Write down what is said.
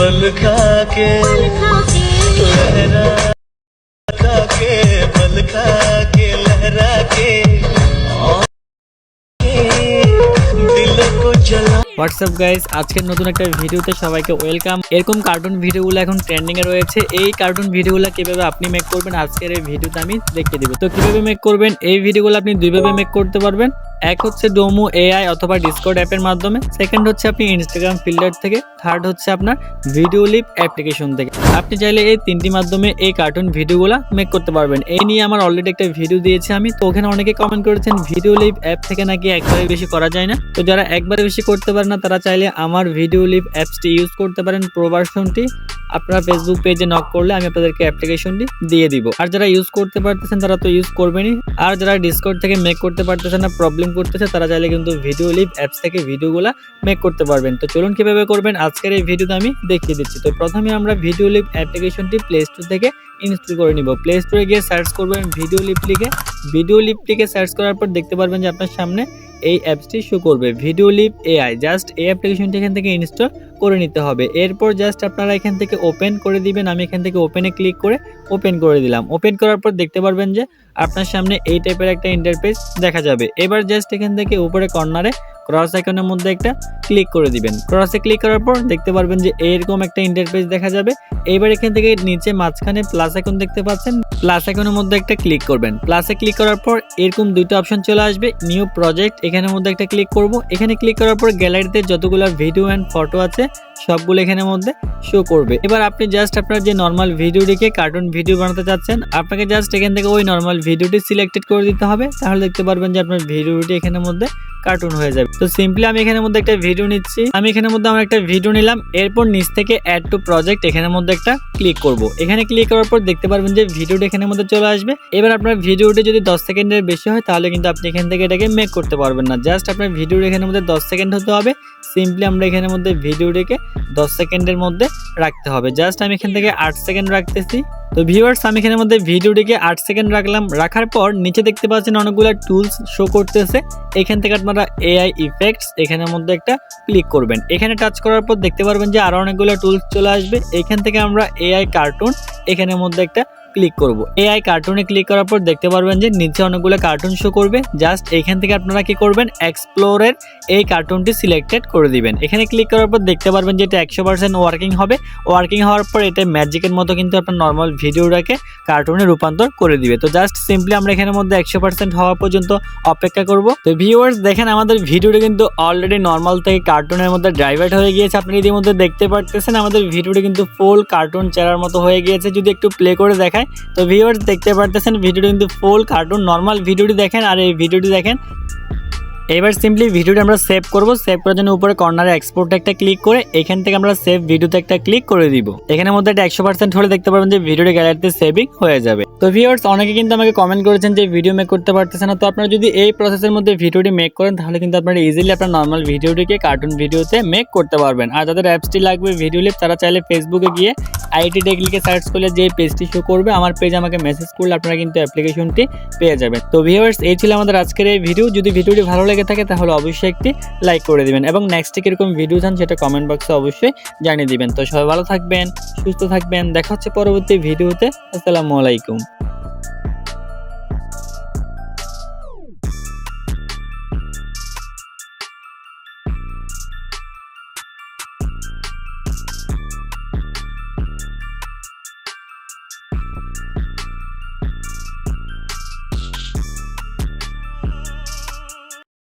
पल खा के लहरा खा के पल खा के लहरा के दिल को जला। হোয়াটসঅ্যাপ গাইস, আজকের নতুন একটা ভিডিওতে সবাইকে ওয়েলকাম। এরকম কার্টুন ভিডিওগুলো এখন ট্রেন্ডিং এ রয়েছে। এই কার্টুন ভিডিওগুলো কিভাবে আপনি মেক করবেন আজকের এই ভিডিওতে আমি দেখিয়ে দিব। তো কিভাবে মেক করবেন, এই ভিডিওগুলো আপনি দুইভাবে মেক করতে পারবেন। এক হচ্ছে ডোমো এআই অথবা ডিসকর্ড অ্যাপের মাধ্যমে, সেকেন্ড হচ্ছে আপনি ইনস্টাগ্রাম ফিল্টার থেকে, থার্ড হচ্ছে আপনার ভিডিও লিপ অ্যাপ্লিকেশন থেকে। আপনি চাইলে এই তিনটি মাধ্যমে এই কার্টুন ভিডিওগুলো মেক করতে পারবেন। এই নিয়ে আমার অলরেডি একটা ভিডিও দিয়েছি আমি, তো ওখানে অনেকে কমেন্ট করেছেন ভিডিও লিপ অ্যাপ থেকে নাকি একবারে বেশি করা যায় না। তো যারা একবারে বেশি করতে পারে না তারা চাইলে আমার ভিডিও লিপ অ্যাপসটি ইউজ করতে পারেন, প্রো ভার্সনটি। আপনারা ফেসবুক পেজে নক করলে আমি আপনাদেরকে অ্যাপ্লিকেশনটি দিয়ে দিব। আর যারা ইউজ করতে পারতেছেন তারা তো ইউজ করবেনই, আর যারা ডিসকর্ড থেকে মেক করতে পারতেছেন না, প্রবলেম করতেছে, তারা চাইলে কিন্তু ভিডিও লিপ অ্যাপস থেকে ভিডিওগুলো মেক করতে পারবেন। তো চলুন কিভাবে করবেন আজকের এই ভিডিওতে আমি দেখিয়ে দিচ্ছি। তো প্রথমে আমরা ভিডিও লিপ অ্যাপ্লিকেশনটি প্লে স্টোর থেকে ইনস্টল করে নিব। প্লে স্টোরে গিয়ে সার্চ করবেন ভিডিও লিপ লিখে। ভিডিও লিপ লিখে সার্চ করার পর দেখতে পারবেন যে আপনার সামনে এই অ্যাপসটি শো করবে, ভিডিও লিপ এআই। জাস্ট এই অ্যাপ্লিকেশনটি এখান থেকে ইনস্টল করে নিতে হবে। এরপর জাস্ট আপনারা এখান থেকে ওপেন করে দিবেন। আমি এখান থেকে ওপেনে ক্লিক করে ওপেন করে দিলাম। ওপেন করার পর দেখতে পারবেন যে আপনার সামনে এই টাইপের একটা ইন্টারফেস দেখা যাবে। এবার জাস্ট এখান থেকে উপরে কর্নারে ক্রস আইকনের মধ্যে একটা ক্লিক করে দিবেন। ক্রসে ক্লিক করার পর দেখতে পারবেন যে এরকম একটা ইন্টারফেস দেখা যাবে। এইবার এখান থেকে নিচে মাঝখানে প্লাস আইকন দেখতে পাচ্ছেন, প্লাস আইকনের মধ্যে একটা ক্লিক করবেন। প্লাসে ক্লিক করার পর এরকম দুইটা অপশন চলে আসবে, নিউ প্রজেক্ট, এখানের মধ্যে একটা ক্লিক করব। এখানে ক্লিক করার পর গ্যালারিতে যতগুলো ভিডিও অ্যান্ড ফটো আছে সবগুলো এখানের মধ্যে শো করবে। এবার আপনি জাস্ট আপনার যে নর্মাল ভিডিওটিকে কার্টুন ভিডিও বানাতে চাচ্ছেন, আপনাকে জাস্ট এখান থেকে ওই নর্মাল ভিডিওটি সিলেক্টেড করে দিতে হবে। তাহলে দেখতে পারবেন যে আপনার ভিডিওটি এখানের মধ্যে কার্টুন হয়ে যাবে। তো সিম্পলি আমি এখানের মধ্যে একটা ভিডিও নিচ্ছি। আমি এখানের মধ্যে আমার একটা ভিডিও নিলাম। এরপর নিচ থেকে অ্যাড টু প্রজেক্ট এখানের মধ্যে একটা ক্লিক করব। এখানে ক্লিক করার পর দেখতে পারবেন যে ভিডিওটি এখানের মধ্যে চলে আসবে। এবার আপনার ভিডিওটি যদি 10 সেকেন্ডের বেশি হয় তাহলে কিন্তু আপনি এখান থেকে এটাকে মেক করতে পারবেন না। জাস্ট আপনার ভিডিওটি এখানের মধ্যে 10 সেকেন্ড হতে হবে। সিম্পলি আমরা এখানের মধ্যে ভিডিওটিকে 10 সেকেন্ডের মধ্যে রাখতে হবে। জাস্ট আমি এখান থেকে 8 সেকেন্ড রাখতেছি। তো ভিউয়ার্স, আমি এখানের মধ্যে ভিডিওটিকে 8 সেকেন্ড রাখলাম। রাখার পর নিচে দেখতে পাচ্ছেন অনেকগুলো টুলস শো করতেছে। এখান থেকে আপনারা এআই ইফেক্টস এখানের মধ্যে একটা ক্লিক করবেন। এখানে টাচ করার পর দেখতে পারবেন যে আরো অনেকগুলো টুলস চলে আসবে। এখান থেকে আমরা এআই কার্টুন এখানের মধ্যে একটা ক্লিক করব। এআই কার্টুনে ক্লিক করার পর দেখতে পারবেন যে নিচে অনেকগুলো কার্টুন শো করবে। জাস্ট এখান থেকে আপনারা কি করবেন, এক্সপ্লোরের এই কার্টুনটি সিলেক্টেড করে দিবেন। এখানে ক্লিক করার পর দেখতে পারবেন যে এটা 100% ওয়ার্কিং হবে। ওয়ার্কিং হওয়ার পর এটা ম্যাজিকের মতো কিন্তু আপনার নর্মাল ভিডিওটাকে কার্টুনে রূপান্তর করে দিবে। তো জাস্ট সিম্পলি আমরা এখানের মধ্যে 100% হওয়া পর্যন্ত অপেক্ষা করব। তো ভিউয়ার্স দেখেন, আমাদের ভিডিওটি কিন্তু অলরেডি নর্মাল থেকে কার্টুনের মধ্যে ডাইভার্ট হয়ে গিয়েছে। আপনি ইতিমধ্যে দেখতে পারতেছেন আমাদের ভিডিওটি কিন্তু ফুল কার্টুন চেহারার মতো হয়ে গিয়েছে। যদি একটু প্লে করে দেখায়, তো ভিউয়ার্স দেখতে পারতেছেন ভিডিওটি কিন্তু ফুল কার্টুন। নর্মাল ভিডিওটি দেখেন আর এই ভিডিওটি দেখেন। এবার সিম্পলি ভিডিওটি আমরা সেভ করব। সেভ করার জন্য উপরে কর্নারে এক্সপোর্ট একটা ক্লিক করে এখান থেকে আমরা সেভ ভিডিওতে একটা ক্লিক করে দিব। এখানের মধ্যে এটা 100% হলে দেখতে পারবেন যে ভিডিওটি গ্যালারিতে সেভিং হয়ে যাবে। তো ভিউয়ার্স, অনেকে কিন্তু আমাকে কমেন্ট করেছেন যে ভিডিও মেক করতে পারতেছেন না। তো আপনারা যদি এই প্রসেসের মধ্যে ভিডিওটি মেক করেন তাহলে কিন্তু আপনারা ইজিলি আপনার নর্মাল ভিডিওটিকে কার্টুন ভিডিওতে মেক করতে পারবেন। আর যাদের অ্যাপসটি লাগবে ভিডিও লিপ, তারা চাইলে ফেসবুকে গিয়ে আইটি টেক লিখে সার্চ করলে যে পেজটি শো করবে আমার পেজ, আমাকে মেসেজ করলে আপনারা কিন্তু অ্যাপ্লিকেশনটি পেয়ে যাবেন। তো ভিউয়ার্স, এই ছিল আমাদের আজকের এই ভিডিও। যদি ভিডিওটি ভালো লেগে থাকে তাহলে অবশ্যই একটি লাইক করে দিবেন এবং নেক্সট কিরকম ভিডিও চান সেটা কমেন্ট বক্সে অবশ্যই জানিয়ে দিবেন। তো সবাই ভালো থাকবেন, সুস্থ থাকবেন। দেখা হচ্ছে পরবর্তী ভিডিওতে। আসসালামু আলাইকুম।